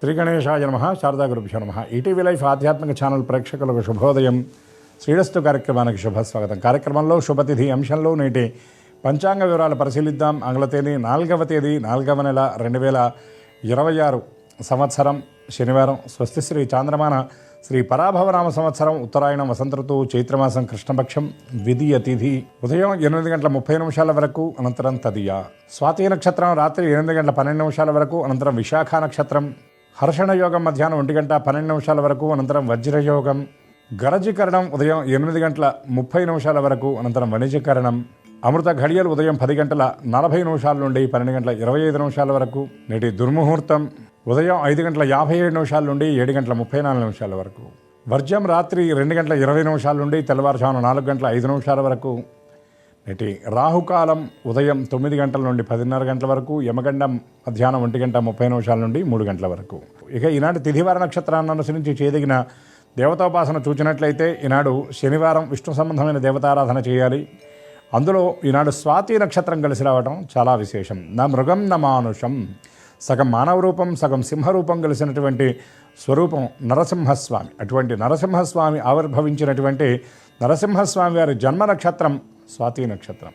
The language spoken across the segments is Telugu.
శ్రీ గణేశాయ నమః. శారదా గురుభ్యో నమః. ఈటీవీ లైఫ్ ఆధ్యాత్మిక ఛానల్ ప్రేక్షకులకు శుభోదయం. శ్రీరస్తు కార్యక్రమానికి శుభస్వాగతం. కార్యక్రమంలో శుభతిథి అంశంలో నేటి పంచాంగ వివరాలు పరిశీలిద్దాం. ఆంగ్ల తేదీ 4వ తేదీ 4వ నెల 2026 సంవత్సరం శనివారం. స్వస్తి శ్రీ చాంద్రమాన శ్రీ పరాభవనామ సంవత్సరం ఉత్తరాయణం వసంత ఋతువు చైత్రమాసం కృష్ణపక్షం ద్వితీయ తిథి ఉదయం 8:30 వరకు, అనంతరం తదియ. స్వాతి నక్షత్రం రాత్రి 8:12 వరకు, అనంతరం విశాఖ నక్షత్రం. హర్షణ యోగం మధ్యాహ్నం 1:12 వరకు, అనంతరం వజ్రయోగం. గరజీకరణం ఉదయం 8:30 వరకు, అనంతరం వణిజీకరణం. అమృత ఘడియలు ఉదయం 10:40 నుండి 12:25 వరకు. నేటి దుర్ముహూర్తం ఉదయం 5:57 నుండి 7:34 వరకు. వర్జం రాత్రి 2:20 నుండి తెల్లవారుజామున 4:05 వరకు. నేటి రాహుకాలం ఉదయం 9 గంటల నుండి 10:30 గంటల వరకు. యమగండం మధ్యాహ్నం 1:30 నుండి 3 గంటల వరకు. ఇక ఈనాటి తిథివార నక్షత్రాన్ని అనుసరించి చేయదగిన దేవతాపాసన చూచినట్లయితే ఈనాడు శనివారం విష్ణు సంబంధమైన దేవతారాధన చేయాలి. అందులో ఈనాడు స్వాతి నక్షత్రం కలిసి రావడం చాలా విశేషం. నా మృగం నా మానుషం, సగం మానవ రూపం సగం సింహరూపం కలిసినటువంటి స్వరూపం నరసింహస్వామి. అటువంటి నరసింహస్వామి ఆవిర్భవించినటువంటి నరసింహస్వామి వారి జన్మ నక్షత్రం స్వాతి నక్షత్రం.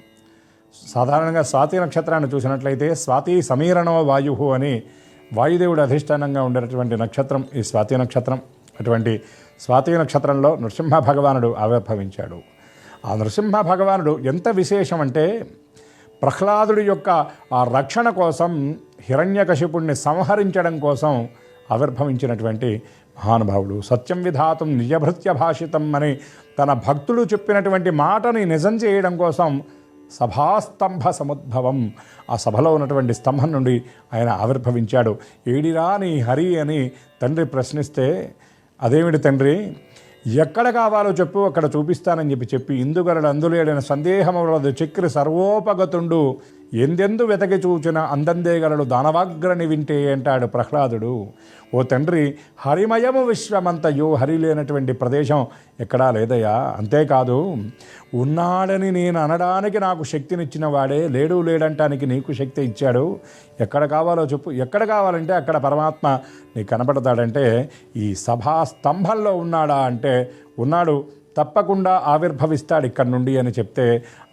సాధారణంగా స్వాతి నక్షత్రాన్ని చూసినట్లయితే స్వాతి సమీరణో వాయు అని వాయుదేవుడు అధిష్టానంగా ఉండేటటువంటి నక్షత్రం ఈ స్వాతి నక్షత్రం. అటువంటి స్వాతి నక్షత్రంలో నృసింహ భగవానుడు ఆవిర్భవించాడు. ఆ నృసింహ భగవానుడు ఎంత విశేషం అంటే ప్రహ్లాదుడి యొక్క ఆ రక్షణ కోసం, హిరణ్యకశిపుణ్ణి సంహరించడం కోసం ఆవిర్భవించినటువంటి మహానుభావుడు. సత్యం విధాతం నిజభృత్య భాషితం అని తన భక్తులు చెప్పినటువంటి మాటని నిజం చేయడం కోసం సభాస్తంభ సముద్భవం, ఆ సభలో ఉన్నటువంటి స్తంభం నుండి ఆయన ఆవిర్భవించాడు. ఏడిరా నీ హరి అని తండ్రి ప్రశ్నిస్తే, అదేమిటి తండ్రి, ఎక్కడ కావాలో చెప్పు అక్కడ చూపిస్తానని చెప్పి ఇందుగలడు అందులేడైన సందేహములదు చక్రి సర్వోపగతుండు ఎందెందు వెతకి చూచిన అందందేగలడు దానవాగ్రని వింటే అంటాడు ప్రహ్లాదుడు. ఓ తండ్రి, హరిమయము విశ్వమంతయు, హరి లేనటువంటి ప్రదేశం ఎక్కడా లేదయ్యా. అంతేకాదు, ఉన్నాడని నేను అనడానికి నాకు శక్తినిచ్చిన వాడే, లేడు లేడంటానికి నీకు శక్తి ఇచ్చాడు. ఎక్కడ కావాలో చెప్పు, ఎక్కడ కావాలంటే అక్కడ పరమాత్మ నీకు కనపడతాడంటే ఈ సభా స్తంభంలో ఉన్నాడా అంటే ఉన్నాడు, తప్పకుండా ఆవిర్భవిస్తాడు ఇక్కడి నుండి అని చెప్తే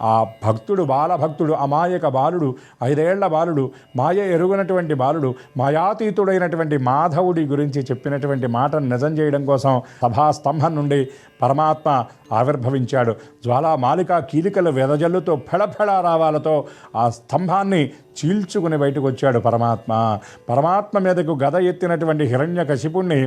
ఆ భక్తుడు, బాలభక్తుడు, అమాయక బాలుడు, 5 ఏళ్ల బాలుడు, మాయ ఎరుగనటువంటి బాలుడు, మాయాతీతుడైనటువంటి మాధవుడి గురించి చెప్పినటువంటి మాటను నిజం చేయడం కోసం సభాస్తంభం నుండి పరమాత్మ ఆవిర్భవించాడు. జ్వాలామాలిక కీలికలు వెదజల్లుతో ఫెళఫెళ రావాలతో ఆ స్తంభాన్ని చీల్చుకుని బయటకు వచ్చాడు పరమాత్మ. పరమాత్మ మీదకు గద ఎత్తినటువంటి హిరణ్యకశిపుణ్ణి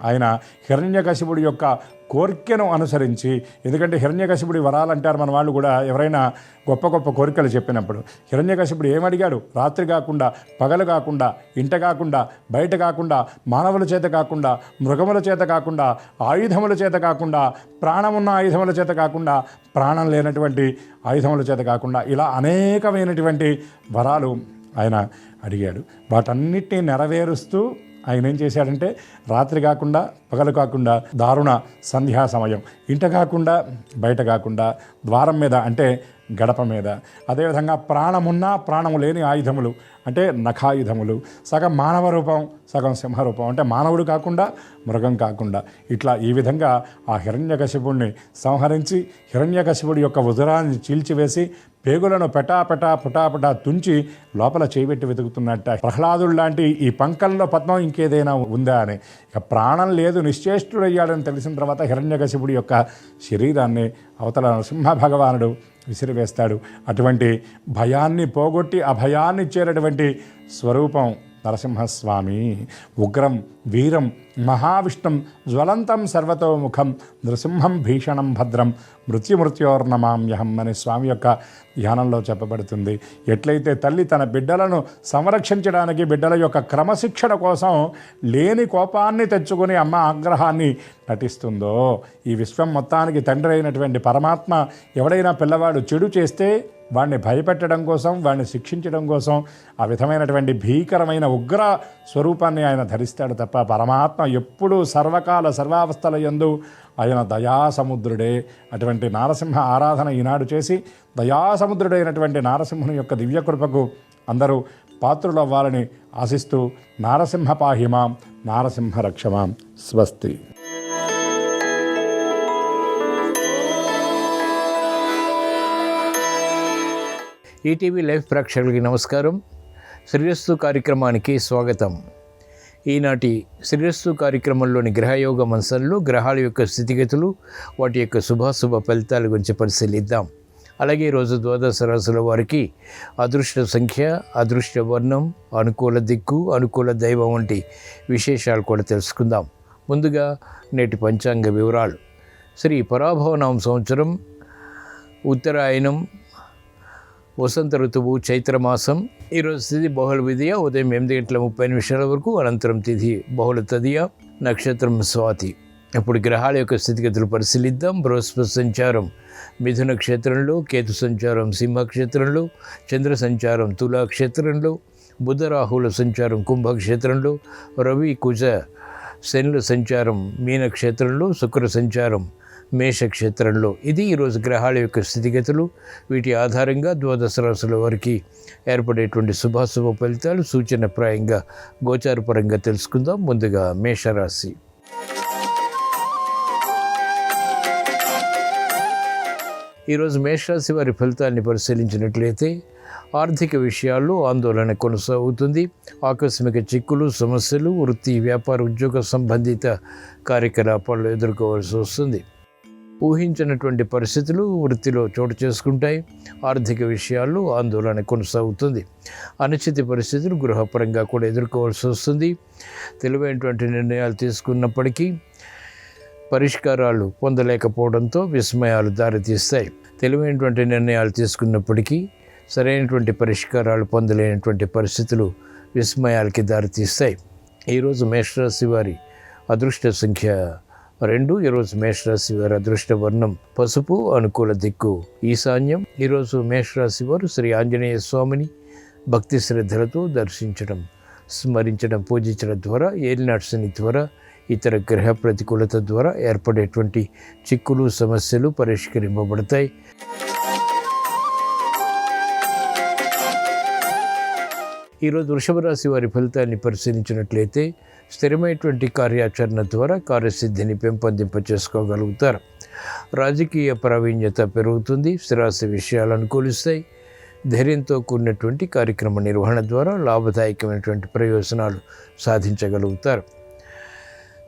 ఆయన హిరణ్యకశిపుడి యొక్క కోరికను అనుసరించి, ఎందుకంటే హిరణ్యకశిపుడి వరాలంటారు మన వాళ్ళు కూడా ఎవరైనా గొప్ప గొప్ప కోరికలు చెప్పినప్పుడు. హిరణ్యకశిపుడు ఏమడిగాడు? రాత్రి కాకుండా, పగలు కాకుండా, ఇంట కాకుండా, బయట కాకుండా, మానవుల చేత కాకుండా, మృగముల చేత కాకుండా, ఆయుధముల చేత కాకుండా, ప్రాణమున్న ఆయుధముల చేత కాకుండా, ప్రాణం లేనటువంటి ఆయుధముల చేత కాకుండా, ఇలా అనేకమైనటువంటి వరాలు ఆయన అడిగాడు. వాటన్నిటినీ నెరవేరుస్తూ ఆయన ఏం చేశాడంటే రాత్రి కాకుండా, పగలు కాకుండా, దారుణ సంధ్యా సమయం, ఇంట కాకుండా, బయట కాకుండా, ద్వారం మీద అంటే గడప మీద, అదేవిధంగా ప్రాణమున్నా ప్రాణము లేని ఆయుధములు అంటే నఖాయుధములు, సగం మానవ రూపం సగం సింహరూపం అంటే మానవుడు కాకుండా, మృగం కాకుండా, ఇట్లా ఈ విధంగా ఆ హిరణ్యకశిపుడిని సంహరించి హిరణ్యకశిపుడి యొక్క ఉదరాన్ని చీల్చివేసి పేగులను పుటాపుటా తుంచి లోపల చేయబెట్టి వెతుకుతున్నట్ట. ప్రహ్లాదుడు లాంటి ఈ పంకల్లో పద్మం ఇంకేదైనా ఉందా అని. ఇక ప్రాణం లేదు, నిశ్చేష్టుడయ్యాడని తెలిసిన తర్వాత హిరణ్యకశిపుడి యొక్క శరీరాన్ని అవతల నరసింహ భగవానుడు విసిరివేస్తాడు. అటువంటి భయాన్ని పోగొట్టి అభయాన్ని ఇచ్చేటటువంటి స్వరూపం నరసింహస్వామి. ఉగ్రం వీరం మహావిష్ణుం జ్వలంతం సర్వతోముఖం నృసింహం భీషణం భద్రం మృత్యుమృత్యోర్నమామ్యహం అని స్వామి యొక్క ధ్యానంలో చెప్పబడుతుంది. ఎట్లయితే తల్లి తన బిడ్డలను సంరక్షించడానికి, బిడ్డల యొక్క క్రమశిక్షణ కోసం లేని కోపాన్ని తెచ్చుకొని అమ్మ ఆగ్రహాన్ని నటిస్తుందో, ఈ విశ్వం మొత్తానికి తండ్రి అయినటువంటి పరమాత్మ ఎవడైనా పిల్లవాడు చెడు చేస్తే వాడిని భయపెట్టడం కోసం, వాడిని శిక్షించడం కోసం ఆ విధమైనటువంటి భీకరమైన ఉగ్ర స్వరూపాన్ని ఆయన ధరిస్తాడు తప్ప పరమాత్మ ఎప్పుడూ సర్వకాల సర్వావస్థల యందు ఆయన దయాసముద్రుడే. అటువంటి నారసింహ ఆరాధన ఈనాడు చేసి దయాసముద్రుడైనటువంటి నారసింహుని యొక్క దివ్యకృపకు అందరూ పాత్రులవ్వాలని ఆశిస్తూ నారసింహ పాహిమాం, నారసింహ రక్షమాం. స్వస్తి. ఈటీవీ లైవ్ ప్రేక్షకులకి నమస్కారం. శ్రీరస్తు కార్యక్రమానికి స్వాగతం. ఈనాటి శ్రీరస్తు కార్యక్రమంలోని గ్రహయోగ అంశంలో గ్రహాల యొక్క స్థితిగతులు, వాటి యొక్క శుభాశుభ ఫలితాల గురించి పరిశీలిద్దాం. అలాగే ఈరోజు ద్వాదశ రాశుల వారికి అదృష్ట సంఖ్య, అదృష్ట వర్ణం, అనుకూల దిక్కు, అనుకూల దైవం వంటి విశేషాలు కూడా తెలుసుకుందాం. ముందుగా నేటి పంచాంగ వివరాలు. శ్రీ పరాభవనామ సంవత్సరం, ఉత్తరాయణం, వసంత ఋతువు, చైత్రమాసం. ఈరోజు తిథి బహుళ విధియ, ఉదయం 8:30 వరకు. అనంతరం తిథి బహుళ తదియ, నక్షత్రం స్వాతి. ఇప్పుడు గ్రహాల యొక్క స్థితిగతులు పరిశీలిద్దాం. బృహస్పతి సంచారం మిథున క్షేత్రంలో, కేతు సంచారం సింహ క్షేత్రంలో, చంద్ర సంచారం తులా క్షేత్రంలో, బుధ రాహుల సంచారం కుంభక్షేత్రంలో, రవి కుజ శనుల సంచారం మీన క్షేత్రంలో, శుక్ర సంచారం మేషక్షేత్రంలో. ఇది ఈరోజు గ్రహాల యొక్క స్థితిగతులు. వీటి ఆధారంగా ద్వాదశ రాశుల వారికి ఏర్పడేటువంటి శుభాశుభ ఫలితాలు సూచనప్రాయంగా గోచారపరంగా తెలుసుకుందాం. ముందుగా మేషరాశి. ఈరోజు మేషరాశి వారి ఫలితాన్ని పరిశీలించినట్లయితే ఆర్థిక విషయాల్లో ఆందోళన కొనసాగుతుంది. ఆకస్మిక చిక్కులు, సమస్యలు, వృత్తి, వ్యాపార, ఉద్యోగ సంబంధిత కార్యకలాపాలు ఎదుర్కోవాల్సి వస్తుంది. ఊహించినటువంటి పరిస్థితులు వృత్తిలో చోటు చేసుకుంటాయి. ఆర్థిక విషయాల్లో ఆందోళన కొనసాగుతుంది. అనిశ్చిత పరిస్థితులు గృహపరంగా కూడా ఎదుర్కోవాల్సి వస్తుంది. తెలివైనటువంటి నిర్ణయాలు తీసుకున్నప్పటికీ పరిష్కారాలు పొందలేకపోవడంతో విస్మయాలు దారితీస్తాయి. తెలివైనటువంటి నిర్ణయాలు తీసుకున్నప్పటికీ సరైనటువంటి పరిష్కారాలు పొందలేనటువంటి పరిస్థితులు విస్మయాలకి దారితీస్తాయి. ఈరోజు మేషరాశి వారి అదృష్ట సంఖ్య 2. ఈరోజు మేషరాశి వారి అదృష్ట వర్ణం పసుపు, అనుకూల దిక్కు ఈశాన్యం. ఈరోజు మేషరాశి వారు శ్రీ ఆంజనేయ స్వామిని భక్తి శ్రద్ధలతో దర్శించడం, స్మరించడం, పూజించడం ద్వారా ఏలినాటి శని ద్వారా, ఇతర గ్రహ ప్రతికూలత ద్వారా ఏర్పడేటువంటి చిక్కులు, సమస్యలు పరిష్కరింపబడతాయి. ఈరోజు వృషభ రాశి వారి ఫలితాన్ని పరిశీలించినట్లయితే స్థిరమైనటువంటి కార్యాచరణ ద్వారా కార్యసిద్ధిని పెంపొందింప చేసుకోగలుగుతారు. రాజకీయ ప్రావీణ్యత పెరుగుతుంది. స్థిరాస్తి విషయాలు అనుకూలిస్తాయి. ధైర్యంతో కూడినటువంటి కార్యక్రమ నిర్వహణ ద్వారా లాభదాయకమైనటువంటి ప్రయోజనాలు సాధించగలుగుతారు.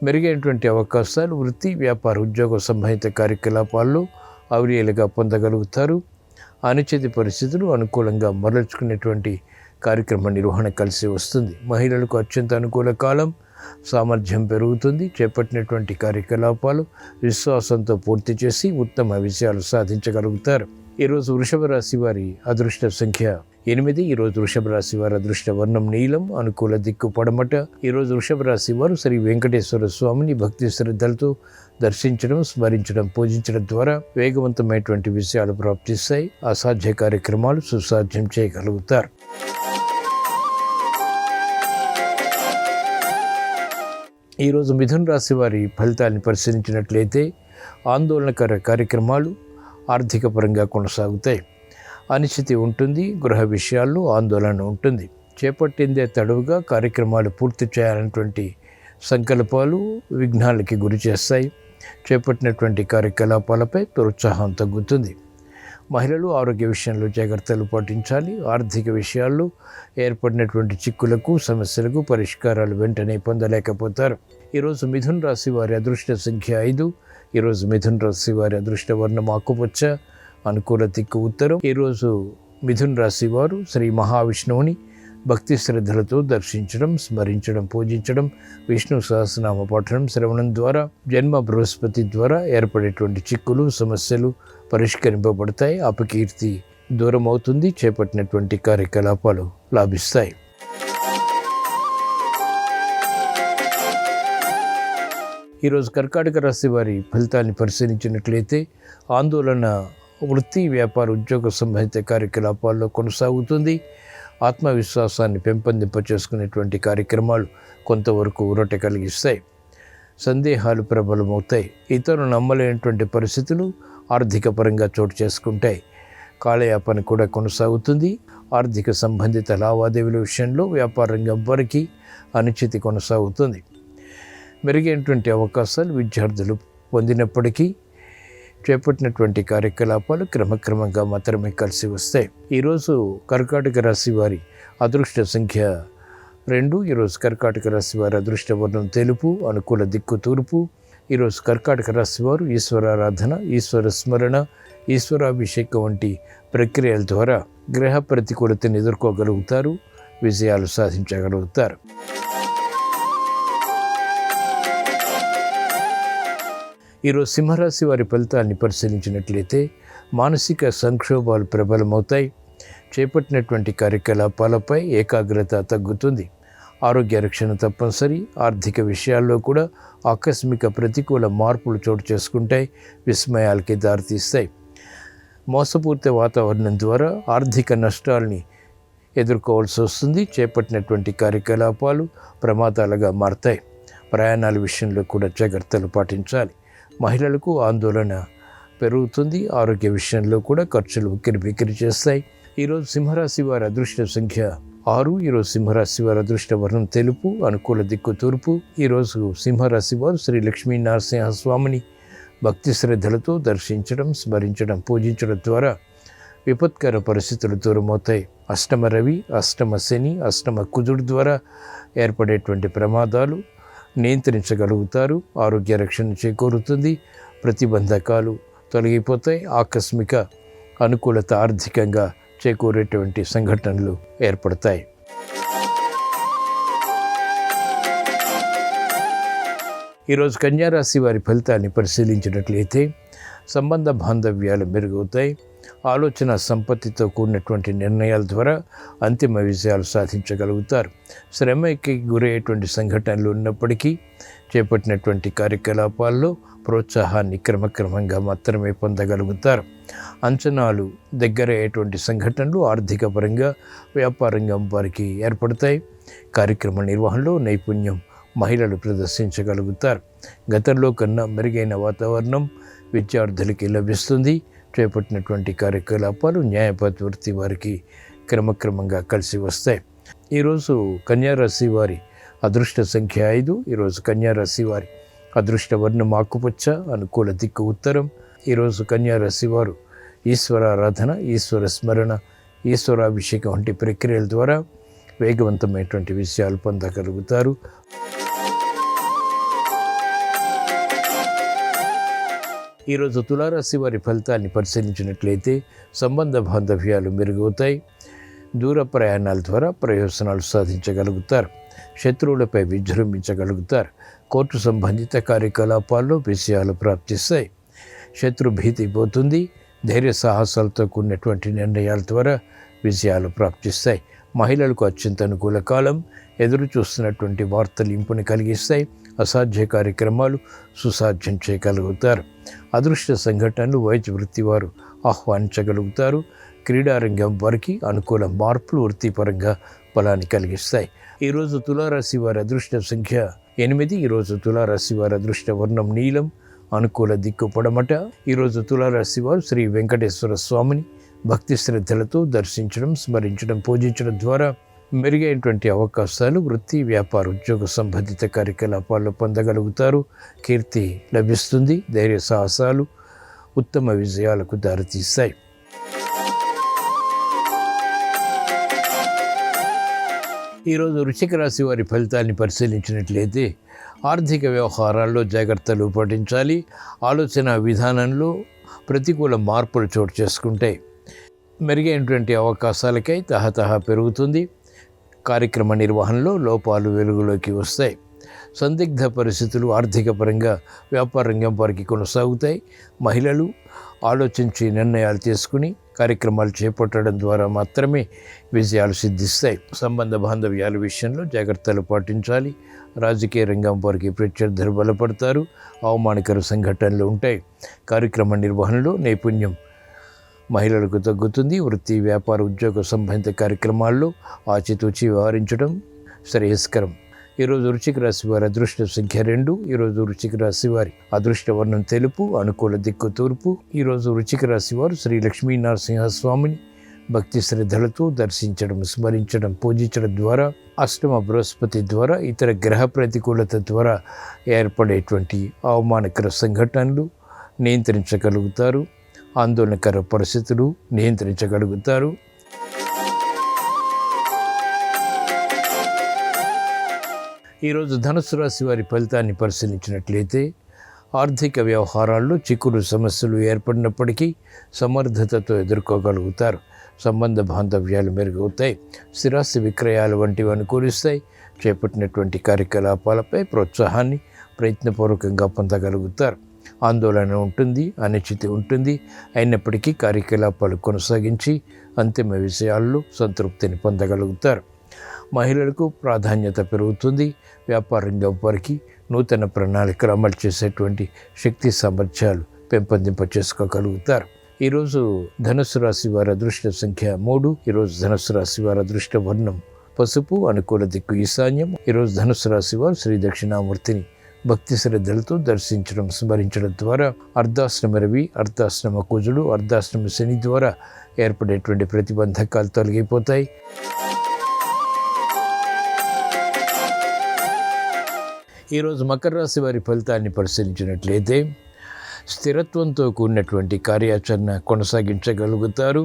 మెరుగైనటువంటి అవకాశాలు వృత్తి, వ్యాపార, ఉద్యోగ సంబంధిత కార్యకలాపాల్లో అవలీలుగా పొందగలుగుతారు. అనిశ్చిత పరిస్థితులు అనుకూలంగా మరల్చుకునేటువంటి కార్యక్రమ నిర్వహణ కలిసి వస్తుంది. మహిళలకు అత్యంత అనుకూల కాలం. సామర్థ్యం పెరుగుతుంది. చేపట్టినటువంటి కార్యకలాపాలు విశ్వాసంతో పూర్తి చేసి ఉత్తమ విజయాలు సాధించగలుగుతారు. ఈరోజు వృషభ రాశి వారి అదృష్ట సంఖ్య 8. ఈరోజు వృషభ రాశి వారి అదృష్ట వర్ణం నీలం, అనుకూల దిక్కు పడమట. ఈరోజు వృషభ రాశి వారు శ్రీ వెంకటేశ్వర స్వామిని భక్తి శ్రద్ధలతో దర్శించడం, స్మరించడం, పూజించడం ద్వారా వేగవంతమైనటువంటి విజయాలు ప్రాప్తిస్తాయి. అసాధ్య కార్యక్రమాలు సుసాధ్యం చేయగలుగుతారు. ఈరోజు మిథున రాశి వారి ఫలితాన్ని పరిశీలించినట్లయితే ఆందోళనకర కార్యక్రమాలు ఆర్థిక పరంగా కొనసాగుతాయి. అనిశ్చితి ఉంటుంది. గృహ విషయాల్లో ఆందోళన ఉంటుంది. చేపట్టిందే తడవుగా కార్యక్రమాలు పూర్తి చేయాలన్నటువంటి సంకల్పాలు విఘ్నాలకి గురి చేస్తాయి. చేపట్టినటువంటి కార్యకలాపాలపై ప్రోత్సాహం తగ్గుతుంది. మహిళలు ఆరోగ్య విషయంలో జాగ్రత్తలు పాటించాలి. ఆర్థిక విషయాల్లో ఏర్పడినటువంటి చిక్కులకు, సమస్యలకు పరిష్కారాలు వెంటనే పొందలేకపోతారు. ఈరోజు మిథున రాశి వారి అదృష్ట సంఖ్య 5. ఈరోజు మిథున రాశి వారి అదృష్ట వర్ణం ఆకుపచ్చ, అనుకూల దిక్కు ఉత్తరం. ఈరోజు మిథున రాశి వారు శ్రీ మహావిష్ణువుని భక్తి శ్రద్ధలతో దర్శించడం, స్మరించడం, పూజించడం, విష్ణు సహస్రనామ పఠనం, శ్రవణం ద్వారా జన్మ బృహస్పతి ద్వారా ఏర్పడేటువంటి చిక్కులు, సమస్యలు పరిష్కరింపబడతాయి. అపకీర్తి దూరం అవుతుంది. చేపట్టినటువంటి కార్యకలాపాలు లాభిస్తాయి. ఈరోజు కర్కాటక రాశి వారి ఫలితాన్ని పరిశీలించినట్లయితే ఆందోళన వృత్తి, వ్యాపార, ఉద్యోగ సంబంధిత కార్యకలాపాల్లో కొనసాగుతుంది. ఆత్మవిశ్వాసాన్ని పెంపొందింప చేసుకునేటువంటి కార్యక్రమాలు కొంతవరకు ఊరట కలిగిస్తాయి. సందేహాలు ప్రబలమవుతాయి. ఇతరులు నమ్మలేనటువంటి పరిస్థితులు ఆర్థిక పరంగా చోటు చేసుకుంటాయి. కాలయాపన కూడా కొనసాగుతుంది. ఆర్థిక సంబంధిత లావాదేవీల విషయంలో వ్యాపార రంగం వారికి అనిశ్చితి కొనసాగుతుంది. మెరుగైనటువంటి అవకాశాలు విద్యార్థులు పొందినప్పటికీ చేపట్టినటువంటి కార్యకలాపాలు క్రమక్రమంగా మాత్రమే కలిసి వస్తాయి. ఈరోజు కర్కాటక రాశి వారి అదృష్ట సంఖ్య 2. ఈరోజు కర్కాటక రాశి వారి అదృష్ట వర్ణం తెలుపు, అనుకూల దిక్కు తూర్పు. ఈరోజు కర్కాటక రాశి వారు ఈశ్వరారాధన, ఈశ్వర స్మరణ, ఈశ్వరాభిషేకం వంటి ప్రక్రియల ద్వారా గ్రహ ప్రతికూలతను ఎదుర్కోగలుగుతారు, విజయాలు సాధించగలుగుతారు. ఈరోజు సింహరాశి వారి ఫలితాన్ని పరిశీలించినట్లయితే మానసిక సంక్షోభాలు ప్రబలమవుతాయి. చేపట్టినటువంటి కార్యకలాపాలపై ఏకాగ్రత తగ్గుతుంది. ఆరోగ్య రక్షణ తప్పనిసరి. ఆర్థిక విషయాల్లో కూడా ఆకస్మిక ప్రతికూల మార్పులు చోటు చేసుకుంటాయి, విస్మయాలకి దారితీస్తాయి. మోసపూరిత వాతావరణం ద్వారా ఆర్థిక నష్టాలని ఎదుర్కోవాల్సి వస్తుంది. చేపట్టినటువంటి కార్యకలాపాలు ప్రమాదాలుగా మారతాయి. ప్రయాణాల విషయంలో కూడా జాగ్రత్తలు పాటించాలి. మహిళలకు ఆందోళన పెరుగుతుంది. ఆరోగ్య విషయంలో కూడా ఖర్చులు ఉక్కిరిబిక్కిరి చేస్తాయి. ఈరోజు సింహరాశి వారి అదృష్ట సంఖ్య 6. ఈరోజు సింహరాశి వారి అదృష్ట వర్ణం తెలుపు, అనుకూల దిక్కు తూర్పు. ఈరోజు సింహరాశి వారు శ్రీ లక్ష్మీ నరసింహ స్వామిని భక్తి శ్రద్ధలతో దర్శించడం, స్మరించడం, పూజించడం ద్వారా విపత్కర పరిస్థితులు దూరమవుతాయి. అష్టమ రవి, అష్టమ శని, అష్టమ కుజుడు ద్వారా ఏర్పడేటువంటి ప్రమాదాలు నియంత్రించగలుగుతారు. ఆరోగ్య రక్షణ చేకూరుతుంది. ప్రతిబంధకాలు తొలగిపోతాయి. ఆకస్మిక అనుకూలత ఆర్థికంగా చేకూరేటువంటి సంఘటనలు ఏర్పడతాయి. ఈరోజు కన్యారాశి వారి ఫలితాన్ని పరిశీలించినట్లయితే సంబంధ బాంధవ్యాలు మెరుగవుతాయి. ఆలోచన సంపత్తితో కూడినటువంటి నిర్ణయాల ద్వారా అంతిమ విజయాలు సాధించగలుగుతారు. శ్రమకి గురయ్యేటువంటి సంఘటనలు ఉన్నప్పటికీ చేపట్టినటువంటి కార్యకలాపాల్లో ప్రోత్సాహాన్ని క్రమక్రమంగా మాత్రమే పొందగలుగుతారు. అంచనాలు దగ్గరయ్యేటువంటి సంఘటనలు ఆర్థిక పరంగా వ్యాపారంగం వారికి ఏర్పడతాయి. కార్యక్రమ నిర్వహణలో నైపుణ్యం మహిళలు ప్రదర్శించగలుగుతారు. గతంలో కన్నా మెరుగైన వాతావరణం విద్యార్థులకి లభిస్తుంది. చేపట్టినటువంటి కార్యకలాపాలు న్యాయపతి వృత్తి వారికి క్రమక్రమంగా కలిసి వస్తాయి. ఈరోజు కన్యారాశి వారి అదృష్ట సంఖ్య 5. ఈరోజు కన్యారాశి వారి అదృష్ట వర్ణం ఆకుపచ్చ, అనుకూల దిక్కు ఉత్తరం. ఈరోజు కన్యారాశి వారు ఈశ్వరారాధన, ఈశ్వర స్మరణ, ఈశ్వరాభిషేకం వంటి ప్రక్రియల ద్వారా వేగవంతమైనటువంటి విషయాలు పొందగలుగుతారు. ఈరోజు తులారాశి వారి ఫలితాన్ని పరిశీలించినట్లయితే సంబంధ బాంధవ్యాలు మెరుగవుతాయి. దూర ప్రయాణాల ద్వారా ప్రయోజనాలు సాధించగలుగుతారు. శత్రువులపై విజృంభించగలుగుతారు. కోర్టు సంబంధిత కార్యకలాపాల్లో విజయాలు ప్రాప్తిస్తాయి. శత్రు భీతి పోతుంది. ధైర్య సాహసాలతో కూడినటువంటి నిర్ణయాల ద్వారా విజయాలు ప్రాప్తిస్తాయి. మహిళలకు అత్యంత అనుకూల కాలం. ఎదురు చూస్తున్నటువంటి వార్తలు ఇంపుని కలిగిస్తాయి. అసాధ్య కార్యక్రమాలు సుసాధ్యం చేయగలుగుతారు. అదృష్ట సంఘటనలు వైద్య వృత్తి వారు ఆహ్వానించగలుగుతారు. క్రీడారంగం వారికి అనుకూల మార్పులు వృత్తిపరంగా బలాన్ని కలిగిస్తాయి. ఈరోజు తులారాశి వారి అదృష్ట సంఖ్య 8. ఈరోజు తులారాశి వారి అదృష్ట వర్ణం నీలం, అనుకూల దిక్కు పడమట. ఈరోజు తులారాశి వారు శ్రీ వెంకటేశ్వర స్వామిని భక్తి శ్రద్ధలతో దర్శించడం, స్మరించడం, పూజించడం ద్వారా మెరుగైనటువంటి అవకాశాలు వృత్తి, వ్యాపార, ఉద్యోగ సంబంధిత కార్యకలాపాల్లో పొందగలుగుతారు. కీర్తి లభిస్తుంది. ధైర్య సాహసాలు ఉత్తమ విజయాలకు దారితీస్తాయి. ఈరోజు వృశ్చిక రాశి వారి ఫలితాన్ని పరిశీలించినట్లయితే ఆర్థిక వ్యవహారాల్లో జాగ్రత్తలు పాటించాలి. ఆలోచన విధానంలో ప్రతికూల మార్పులు చోటు చేసుకుంటాయి. మెరుగైనటువంటి అవకాశాలకై తహతహ పెరుగుతుంది. కార్యక్రమ నిర్వహణలో లోపాలు వెలుగులోకి వస్తాయి. సందిగ్ధ పరిస్థితులు ఆర్థిక పరంగా వ్యాపార రంగం వారికి కొనసాగుతాయి. మహిళలు ఆలోచించి నిర్ణయాలు తీసుకుని కార్యక్రమాలు చేపట్టడం ద్వారా మాత్రమే విజయాలు సిద్ధిస్తాయి. సంబంధ బాంధవ్యాల విషయంలో జాగ్రత్తలు పాటించాలి. రాజకీయ రంగం వారికి ప్రత్యర్థులు బలపడతారు. అవమానకర సంఘటనలు ఉంటాయి. కార్యక్రమ నిర్వహణలో నైపుణ్యం మహిళలకు తగ్గుతుంది. వృత్తి, వ్యాపార, ఉద్యోగ సంబంధిత కార్యక్రమాల్లో ఆచితూచి వ్యవహరించడం శ్రేయస్కరం. ఈరోజు వృశ్చిక రాశి వారి అదృష్ట సంఖ్య 2. ఈరోజు వృశ్చిక రాశి వారి అదృష్ట వర్ణం తెలుపు, అనుకూల దిక్కు తూర్పు. ఈరోజు వృశ్చిక రాశి వారు శ్రీ లక్ష్మీ నరసింహస్వామిని భక్తి శ్రద్ధలతో దర్శించడం, స్మరించడం, పూజించడం ద్వారా, అష్టమ బృహస్పతి ద్వారా, ఇతర గ్రహ ప్రతికూలత ద్వారా ఏర్పడేటువంటి అవమానకర సంఘటనలు నియంత్రించగలుగుతారు. ఆందోళనకర పరిస్థితులు నియంత్రించగలుగుతారు. ఈరోజు ధనుసు రాశి వారి ఫలితాన్ని పరిశీలించినట్లయితే ఆర్థిక వ్యవహారాల్లో చిక్కులు సమస్యలు ఏర్పడినప్పటికీ సమర్థతతో ఎదుర్కోగలుగుతారు. సంబంధ బాంధవ్యాలు మెరుగవుతాయి. స్థిరాస్తి విక్రయాలు వంటివి అనుకూలిస్తాయి. చేపట్టినటువంటి కార్యకలాపాలపై ప్రోత్సాహాన్ని ప్రయత్నపూర్వకంగా పొందగలుగుతారు. ఆందోళన ఉంటుంది, అనిశ్చితి ఉంటుంది. అయినప్పటికీ కార్యకలాపాలు కొనసాగించి అంతిమ విషయాల్లో సంతృప్తిని పొందగలుగుతారు. మహిళలకు ప్రాధాన్యత పెరుగుతుంది. వ్యాపార రంగం వారికి నూతన ప్రణాళికలు అమలు చేసేటువంటి శక్తి సామర్థ్యాలు పెంపొందింప చేసుకోగలుగుతారు. ఈరోజు ధనుసు రాశి వారి అదృష్ట సంఖ్య 3. ఈరోజు ధనుసు రాశి వారి అదృష్ట వర్ణం పసుపు, అనుకూల దిక్కు ఈశాన్యం. ఈరోజు ధనుసు రాశి వారు శ్రీ దక్షిణామూర్తిని భక్తి శ్రద్ధలతో దర్శించడం, స్మరించడం ద్వారా అర్ధాశ్రమ రవి, అర్ధాశ్రమ కుజుడు, అర్ధాశ్రమ శని ద్వారా ఏర్పడేటువంటి ప్రతిబంధకాలు తొలగిపోతాయి. ఈరోజు మకర రాశి వారి ఫలితాన్ని పరిశీలించినట్లయితే స్థిరత్వంతో కూడినటువంటి కార్యాచరణ కొనసాగించగలుగుతారు.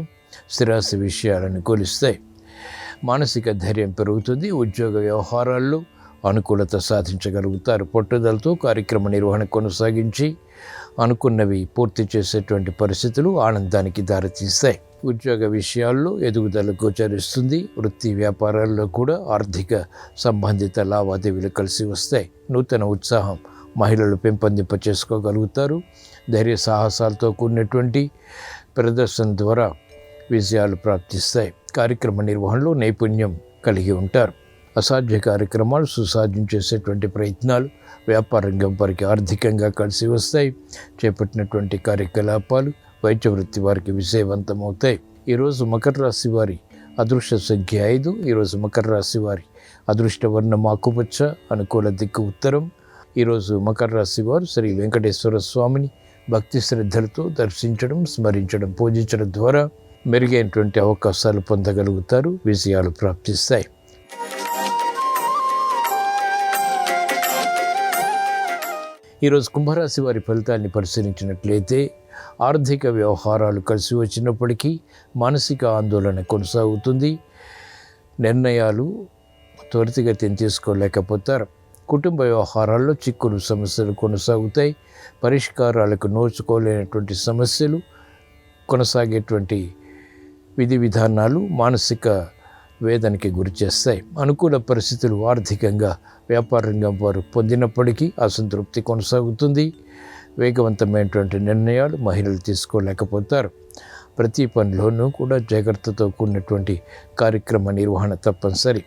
స్థిరాస్తి విషయాలను కొలుస్తాయి. మానసిక ధైర్యం పెరుగుతుంది. ఉద్యోగ వ్యవహారాల్లో అనుకూలత సాధించగలుగుతారు. పట్టుదలతో కార్యక్రమ నిర్వహణ కొనసాగించి అనుకున్నవి పూర్తి చేసేటువంటి పరిస్థితులు ఆనందానికి దారితీస్తాయి. ఉద్యోగ విషయాల్లో ఎదుగుదల గోచరిస్తుంది. వృత్తి వ్యాపారాల్లో కూడా ఆర్థిక సంబంధిత లావాదేవీలు కలిసి వస్తాయి. నూతన ఉత్సాహం మహిళలు పెంపొందింప చేసుకోగలుగుతారు. ధైర్య సాహసాలతో కూడినటువంటి ప్రదర్శన ద్వారా విజయాలు ప్రాప్తిస్తాయి. కార్యక్రమ నిర్వహణలో నైపుణ్యం కలిగి ఉంటారు. అసాధ్య కార్యక్రమాలు సుసాధ్యం చేసేటువంటి ప్రయత్నాలు వ్యాపార రంగం వారికి ఆర్థికంగా కలిసి వస్తాయి. చేపట్టినటువంటి కార్యకలాపాలు వైద్య వృత్తి వారికి విజయవంతమవుతాయి. ఈరోజు మకర రాశి వారి అదృష్ట సంఖ్య 5. ఈరోజు మకర రాశి వారి అదృష్ట వర్ణం ఆకుపచ్చ, అనుకూల దిక్కు ఉత్తరం. ఈరోజు మకర రాశి వారు శ్రీ వెంకటేశ్వర స్వామిని భక్తి శ్రద్ధలతో దర్శించడం, స్మరించడం, పూజించడం ద్వారా మెరుగైనటువంటి అవకాశాలు పొందగలుగుతారు. విజయాలు ప్రాప్తిస్తాయి. ఈరోజు కుంభరాశి వారి ఫలితాన్ని పరిశీలించినట్లయితే ఆర్థిక వ్యవహారాలు కలిసి వచ్చినప్పటికీ మానసిక ఆందోళన కొనసాగుతుంది. నిర్ణయాలు త్వరితగతిని తీసుకోలేకపోతారు. కుటుంబ వ్యవహారాల్లో చిక్కులు సమస్యలు కొనసాగుతాయి. పరిష్కారాలకు నోచుకోలేనటువంటి సమస్యలు, కొనసాగేటువంటి విధి విధానాలు మానసిక వేదనకి గురి చేస్తాయి. అనుకూల పరిస్థితులు ఆర్థికంగా వ్యాపార రంగం వారు పొందినప్పటికీ అసంతృప్తి కొనసాగుతుంది. వేగవంతమైనటువంటి నిర్ణయాలు మహిళలు తీసుకోలేకపోతారు. ప్రతి పనిలోనూ కూడా జాగ్రత్తతో కూడినటువంటి కార్యక్రమ నిర్వహణ తప్పనిసరి.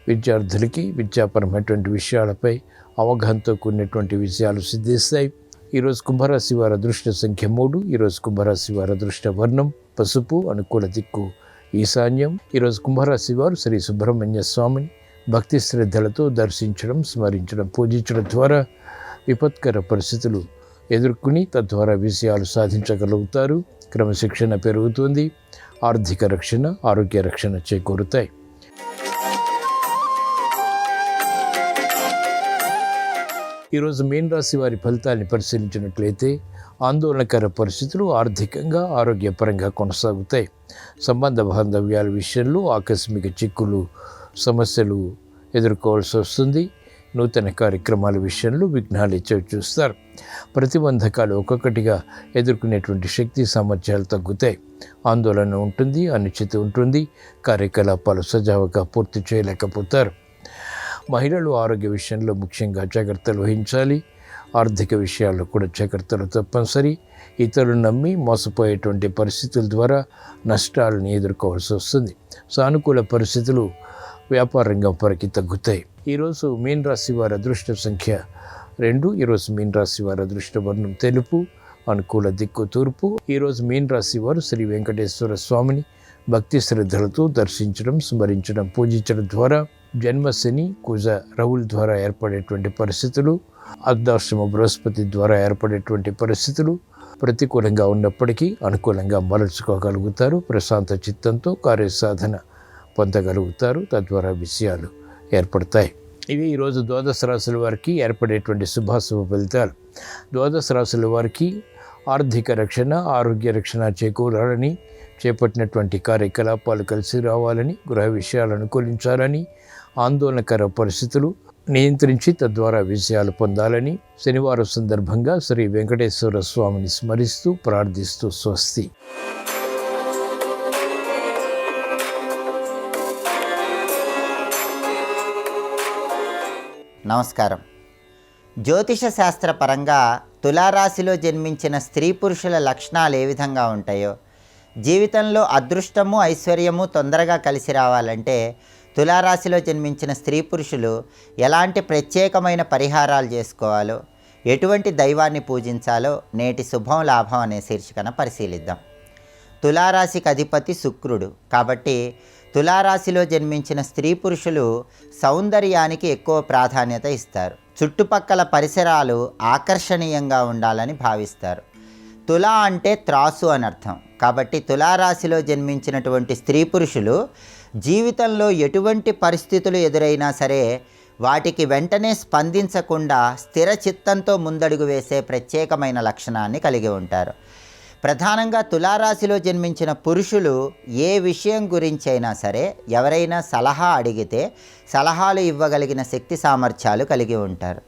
విద్యార్థులకి విద్యాపరమైనటువంటి విషయాలపై అవగాహనతో కూడినటువంటి విజయాలు సిద్ధిస్తాయి. ఈరోజు కుంభరాశి వారి అదృష్ట సంఖ్య 3. ఈరోజు కుంభరాశి వారి అదృష్ట వర్ణం పసుపు, అనుకూల దిక్కు ఈశాన్యం. ఈరోజు కుంభరాశి వారు శ్రీ సుబ్రహ్మణ్య స్వామిని భక్తి శ్రద్ధలతో దర్శించడం, స్మరించడం, పూజించడం ద్వారా విపత్కర పరిస్థితులు ఎదుర్కొని తద్వారా విజయాలు సాధించగలుగుతారు. క్రమశిక్షణ పెరుగుతుంది. ఆర్థిక రక్షణ, ఆరోగ్య రక్షణ చేకూరుతాయి. ఈరోజు మీన రాశి వారి ఫలితాన్ని పరిశీలించినట్లయితే ఆందోళనకర పరిస్థితులు ఆర్థికంగా, ఆరోగ్యపరంగా కొనసాగుతాయి. సంబంధ బాంధవ్యాల విషయంలో ఆకస్మిక చిక్కులు, సమస్యలు ఎదుర్కోవాల్సి వస్తుంది. నూతన కార్యక్రమాల విషయంలో విఘ్నాలు చూస్తారు. ప్రతిబంధకాలు ఒక్కొక్కటిగా ఎదుర్కొనేటువంటి శక్తి సామర్థ్యాలు తగ్గుతాయి. ఆందోళన ఉంటుంది, అనిశ్చితి ఉంటుంది. కార్యకలాపాలు సజావుగా పూర్తి చేయలేకపోతారు. మహిళలు ఆరోగ్య విషయంలో ముఖ్యంగా జాగ్రత్తలు వహించాలి. ఆర్థిక విషయాల్లో కూడా జాగ్రత్తలు తప్పనిసరి. ఇతరులు నమ్మి మోసపోయేటువంటి పరిస్థితుల ద్వారా నష్టాలను ఎదుర్కోవాల్సి వస్తుంది. సానుకూల పరిస్థితులు వ్యాపార రంగం వరకు తగ్గుతాయి. ఈరోజు మీన రాశి వారి అదృష్ట సంఖ్య 2. ఈరోజు మీన రాశి వారి అదృష్ట వర్ణం తెలుపు, అనుకూల దిక్కు తూర్పు. ఈరోజు మీన రాశి వారు శ్రీ వెంకటేశ్వర స్వామిని భక్తి శ్రద్ధలతో దర్శించడం, స్మరించడం, పూజించడం ద్వారా జన్మశని కుజ రవుల ద్వారా ఏర్పడేటువంటి పరిస్థితులు, అర్ధాశ్రమ బృహస్పతి ద్వారా ఏర్పడేటువంటి పరిస్థితులు ప్రతికూలంగా ఉన్నప్పటికీ అనుకూలంగా మలచుకోగలుగుతారు. ప్రశాంత చిత్తంతో కార్యసాధన పొందగలుగుతారు. తద్వారా విషయాలు ఏర్పడతాయి. ఇవి ఈరోజు ద్వాదశ రాశుల వారికి ఏర్పడేటువంటి శుభాశుభ ఫలితాలు. ద్వాదశ రాశుల వారికి ఆర్థిక రక్షణ, ఆరోగ్య రక్షణ చేకూరాలని, చేపట్టినటువంటి కార్యకలాపాలు కలిసి రావాలని, గృహ విషయాలు అనుకూలించాలని, ఆందోళనకర పరిస్థితులు నియంత్రించి తద్వారా విజయాలు పొందాలని శనివారం సందర్భంగా శ్రీ వెంకటేశ్వర స్వామిని స్మరిస్తూ ప్రార్థిస్తూ స్వస్తి. నమస్కారం. జ్యోతిష శాస్త్ర పరంగా తులారాశిలో జన్మించిన స్త్రీ పురుషుల లక్షణాలు ఏ విధంగా ఉంటాయో, జీవితంలో అదృష్టము ఐశ్వర్యము తొందరగా కలిసి రావాలంటే తులారాశిలో జన్మించిన స్త్రీ పురుషులు ఎలాంటి ప్రత్యేకమైన పరిహారాలు చేసుకోవాలో, ఎటువంటి దైవాన్ని పూజించాలో నేటి శుభం లాభం అనే శీర్షికన పరిశీలిద్దాం. తులారాశికి అధిపతి శుక్రుడు కాబట్టి తులారాశిలో జన్మించిన స్త్రీ పురుషులు సౌందర్యానికి ఎక్కువ ప్రాధాన్యత ఇస్తారు. చుట్టుపక్కల పరిసరాలు ఆకర్షణీయంగా ఉండాలని భావిస్తారు. తులా అంటే త్రాసు అని అర్థం. కాబట్టి తులారాశిలో జన్మించినటువంటి స్త్రీ పురుషులు జీవితంలో ఎటువంటి పరిస్థితులు ఎదురైనా సరే వాటికి వెంటనే స్పందించకుండా స్థిర చిత్తంతో ముందడుగు వేసే ప్రత్యేకమైన లక్షణాన్ని కలిగి ఉంటారు. ప్రధానంగా తులారాశిలో జన్మించిన పురుషులు ఏ విషయం గురించి అయినా సరే ఎవరైనా సలహా అడిగితే సలహాలు ఇవ్వగలిగిన శక్తి సామర్థ్యాలు కలిగి ఉంటారు.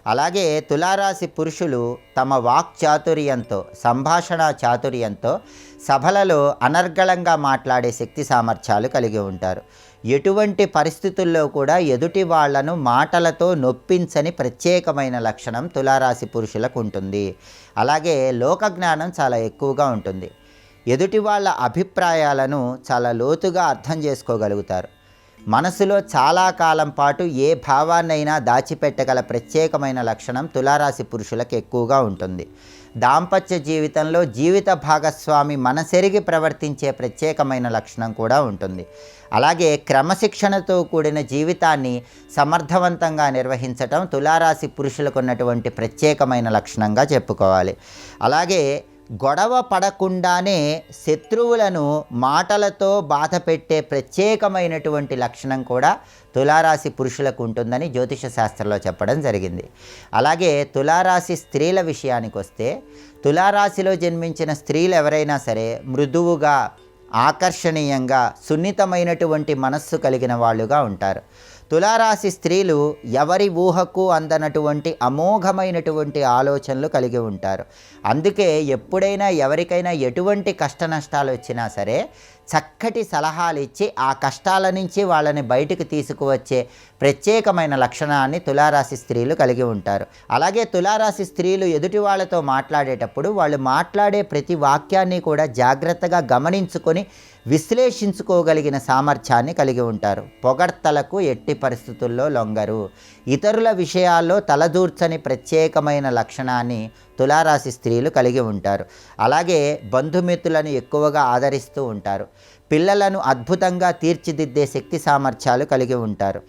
అలాగే తులారాశి పురుషులు తమ వాక్ చాతుర్యంతో, సంభాషణ చాతుర్యంతో సభలలో అనర్గళంగా మాట్లాడే శక్తి సామర్థ్యాలు కలిగి ఉంటారు. ఎటువంటి పరిస్థితుల్లో కూడా ఎదుటి వాళ్లను మాటలతో నొప్పించని ప్రత్యేకమైన లక్షణం తులారాశి పురుషులకు ఉంటుంది. అలాగే లోకజ్ఞానం చాలా ఎక్కువగా ఉంటుంది. ఎదుటి వాళ్ళ అభిప్రాయాలను చాలా లోతుగా అర్థం చేసుకోగలుగుతారు. మనసులో చాలా కాలం పాటు ఏ భావాన్నైనా దాచిపెట్టగల ప్రత్యేకమైన లక్షణం తులారాశి పురుషులకు ఎక్కువగా ఉంటుంది. దాంపత్య జీవితంలో జీవిత భాగస్వామి మనసెరిగి ప్రవర్తించే ప్రత్యేకమైన లక్షణం కూడా ఉంటుంది. అలాగే క్రమశిక్షణతో కూడిన జీవితాన్ని సమర్థవంతంగా నిర్వహించటం తులారాశి పురుషులకు ఉన్నటువంటి ప్రత్యేకమైన లక్షణంగా చెప్పుకోవాలి. అలాగే గొడవ పడకుండానే శత్రువులను మాటలతో బాధ పెట్టే ప్రత్యేకమైనటువంటి లక్షణం కూడా తులారాశి పురుషులకు ఉంటుందని జ్యోతిష శాస్త్రంలో చెప్పడం జరిగింది. అలాగే తులారాశి స్త్రీల విషయానికి వస్తే తులారాశిలో జన్మించిన స్త్రీలు ఎవరైనా సరే మృదువుగా, ఆకర్షణీయంగా, సున్నితమైనటువంటి మనస్సు కలిగిన వాళ్ళుగా ఉంటారు. తులారాశి స్త్రీలు ఎవరి ఊహకు అందనటువంటి అమోఘమైనటువంటి ఆలోచనలు కలిగి ఉంటారు. అందుకే ఎప్పుడైనా ఎవరికైనా ఎటువంటి కష్ట నష్టాలు వచ్చినా సరే చక్కటి సలహాలు ఇచ్చి ఆ కష్టాల నుంచి వాళ్ళని బయటికి తీసుకువచ్చే ప్రత్యేకమైన లక్షణాన్ని తులారాశి స్త్రీలు కలిగి ఉంటారు. అలాగే తులారాశి స్త్రీలు ఎదుటి వాళ్ళతో మాట్లాడేటప్పుడు వాళ్ళు మాట్లాడే ప్రతి వాక్యాన్ని కూడా జాగ్రత్తగా గమనించుకొని విశ్లేషించుకోగలిగిన సామర్థ్యాన్ని కలిగి ఉంటారు. పొగడ్తలకు ఎట్టి పరిస్థితుల్లో లొంగరు. ఇతరుల విషయాల్లో తలదూర్చని ప్రత్యేకమైన లక్షణాన్ని తులారాశి స్త్రీలు కలిగి ఉంటారు. అలాగే బంధుమిత్రులను ఎక్కువగా ఆదరిస్తూ ఉంటారు. పిల్లలను అద్భుతంగా తీర్చిదిద్దే శక్తి సామర్థ్యాలు కలిగి ఉంటారు.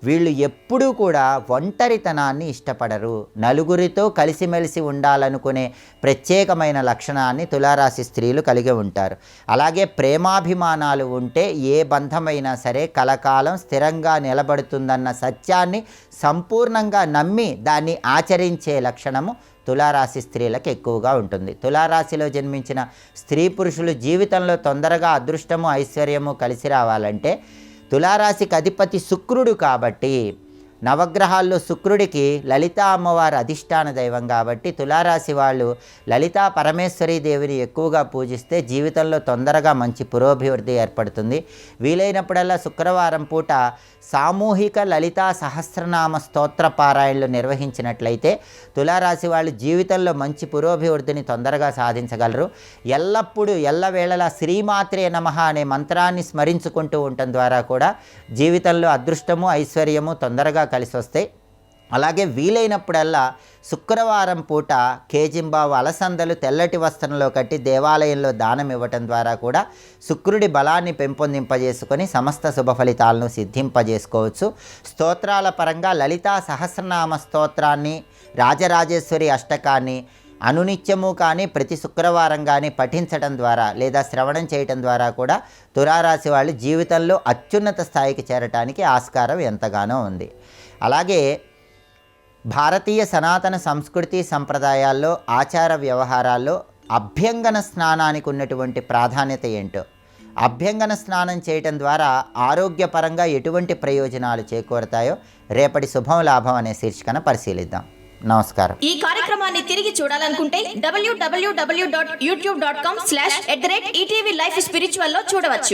వీళ్ళు ఎప్పుడూ కూడా ఒంటరితనాన్ని ఇష్టపడరు. నలుగురితో కలిసిమెలిసి ఉండాలనుకునే ప్రత్యేకమైన లక్షణాన్ని తులారాశి స్త్రీలు కలిగి ఉంటారు. అలాగే ప్రేమాభిమానాలు ఉంటే ఏ బంధమైనా సరే కలకాలం స్థిరంగా నిలబడుతుందన్న సత్యాన్ని సంపూర్ణంగా నమ్మి దాన్ని ఆచరించే లక్షణము తులారాశి స్త్రీలకు ఎక్కువగా ఉంటుంది. తులారాశిలో జన్మించిన స్త్రీ పురుషులు జీవితంలో తొందరగా అదృష్టము ఐశ్వర్యము కలిసి రావాలంటే తులారాశికి అధిపతి శుక్రుడు కాబట్టి నవగ్రహాల్లో శుక్రుడికి లలితా అమ్మవారి అధిష్టాన దైవం కాబట్టి తులారాశి వాళ్ళు లలితా పరమేశ్వరీ దేవిని ఎక్కువగా పూజిస్తే జీవితంలో తొందరగా మంచి పురోభివృద్ధి ఏర్పడుతుంది. వీలైనప్పుడల్లా శుక్రవారం పూట సామూహిక లలితా సహస్రనామ స్తోత్ర పారాయణలు నిర్వహించినట్లయితే తులారాశి వాళ్ళు జీవితంలో మంచి పురోభివృద్ధిని తొందరగా సాధించగలరు. ఎల్లప్పుడూ ఎల్లవేళలా శ్రీమాత్రే నమః అనే మంత్రాన్ని స్మరించుకుంటూ ఉండటం ద్వారా కూడా జీవితంలో అదృష్టము ఐశ్వర్యము తొందరగా కలిసి వస్తాయి. అలాగే వీలైనప్పుడల్లా శుక్రవారం పూట కేజింబావు అలసందలు తెల్లటి వస్త్రంలో కట్టి దేవాలయంలో దానం ఇవ్వటం ద్వారా కూడా శుక్రుడి బలాన్ని పెంపొందింపజేసుకొని సమస్త శుభ ఫలితాలను సిద్ధింపజేసుకోవచ్చు. స్తోత్రాల పరంగా లలితా సహస్రనామ స్తోత్రాన్ని, రాజరాజేశ్వరి అష్టకాన్ని అనునిత్యము కానీ ప్రతి శుక్రవారం కానీ పఠించడం ద్వారా లేదా శ్రవణం చేయటం ద్వారా కూడా తులారాశి వాళ్ళు జీవితంలో అత్యున్నత స్థాయికి చేరటానికి ఆస్కారం ఎంతగానో ఉంది. అలాగే భారతీయ సనాతన సంస్కృతి సంప్రదాయాల్లో ఆచార వ్యవహారాల్లో అభ్యంగన స్నానానికి ఉన్నటువంటి ప్రాధాన్యత ఏంటో, అభ్యంగన స్నానం చేయటం ద్వారా ఆరోగ్యపరంగా ఎటువంటి ప్రయోజనాలు చేకూరతాయో రేపటి శుభం లాభం అనే శీర్షికన పరిశీలిద్దాం. నమస్కారం. ఈ కార్యక్రమాన్ని తిరిగి చూడాలనుకుంటే www.youtube.com/ETV Life Spiritual లో చూడవచ్చు.